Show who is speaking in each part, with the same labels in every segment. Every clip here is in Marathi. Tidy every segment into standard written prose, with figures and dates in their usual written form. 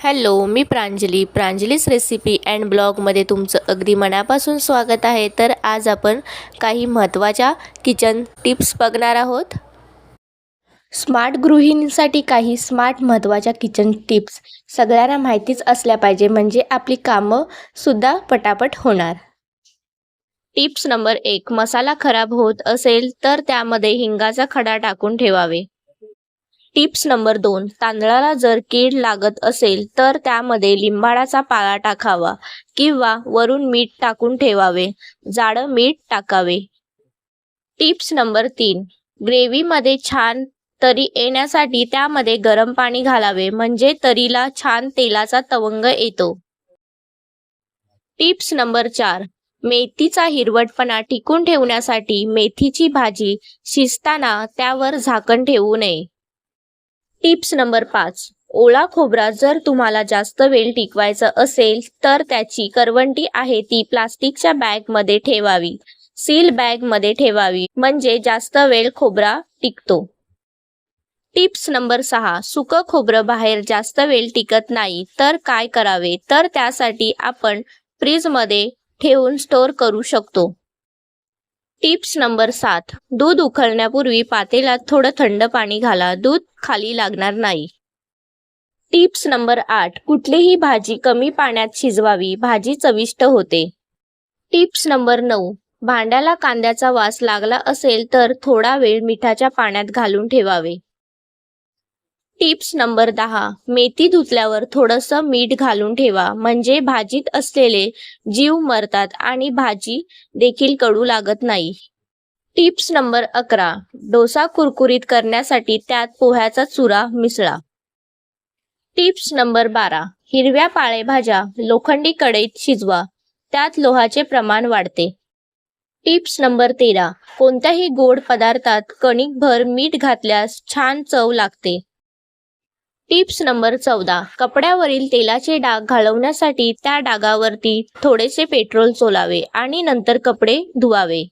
Speaker 1: हॅलो, मी प्रांजलीस रेसिपी अँड ब्लॉगमध्ये तुमचं अगदी मनापासून स्वागत आहे. तर आज आपण काही महत्त्वाच्या किचन टिप्स बघणार आहोत. स्मार्ट गृहिणींसाठी काही स्मार्ट महत्त्वाच्या किचन टिप्स सगळ्यांना माहितीच असल्या पाहिजे, म्हणजे आपली कामं सुद्धा पटापट होणार. Tips number 1. मसाला खराब होत असेल तर त्यामध्ये हिंगाचा खडा टाकून ठेवावे. Tips number 2. तांदळाला जर कीड लागत असेल तर त्यामध्ये लिंबाळाचा पाला टाकावा किंवा वरून मीठ टाकून ठेवावे. जाडं मीठ टाकावे. Tips number 3. ग्रेव्हीमध्ये छान तरी येण्यासाठी त्यामध्ये गरम पाणी घालावे, म्हणजे तरीला छान तेलाचा तवंग येतो. Tips number 4. मेथीचा हिरवटपणा टिकून ठेवण्यासाठी मेथीची भाजी शिजताना त्यावर झाकण ठेवू नये. Tips number 5. ओला खोबरा जर तुम्हाला जास्त वेळ टिकवायचं असेल तर त्याची करवंटी आहे ती प्लास्टिकच्या बॅगमध्ये ठेवावी. सील बॅगमध्ये ठेवावी, म्हणजे जास्त वेळ खोबरा टिकतो. Tips number 6. सुकं खोबरं बाहेर जास्त वेळ टिकत नाही तर काय करावे, तर त्यासाठी आपण फ्रीजमध्ये ठेवून स्टोअर करू शकतो. Tips number 7. दूध उकळण्यापूर्वी पातेल्यात थोडं थंड पाणी घाला, दूध खाली लागणार नाही. Tips number 8. कुठलीही भाजी कमी पाण्यात शिजवावी, भाजी चविष्ट होते. Tips number 9. भांड्याला कांद्याचा वास लागला असेल तर थोडा वेळ मिठाच्या पाण्यात घालून ठेवावे. Tips number 10. मेथी धुतल्यावर थोडंसं मीठ घालून ठेवा, म्हणजे भाजीत असलेले जीव मरतात आणि भाजी देखील कडू लागत नाही. Tips number 11. डोसा कुरकुरीत करण्यासाठी त्यात पोह्याचा चुरा मिसळा. Tips number 12. हिरव्या पालेभाज्या लोखंडी कढईत शिजवा, त्यात लोहाचे प्रमाण वाढते. Tips number 13. कोणत्याही गोड पदार्थात कणिकभर मीठ घातल्यास छान चव लागते. Tips number 14. कपड्यावरील तेलाचे डाग घालवण्यासाठी त्या डागावरती थोडेसे पेट्रोल चोलावे आणि नंतर कपडे धुवावे.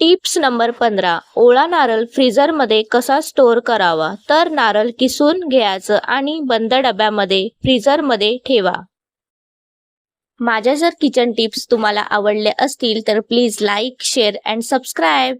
Speaker 1: Tips number 15. ओला नारळ फ्रीजरमध्ये कसा स्टोअर करावा, तर नारळ किसून घ्यायचं आणि बंद डब्यामध्ये फ्रीजरमध्ये ठेवा. माझ्या जर किचन टिप्स तुम्हाला आवडल्या असतील तर please like, share and subscribe.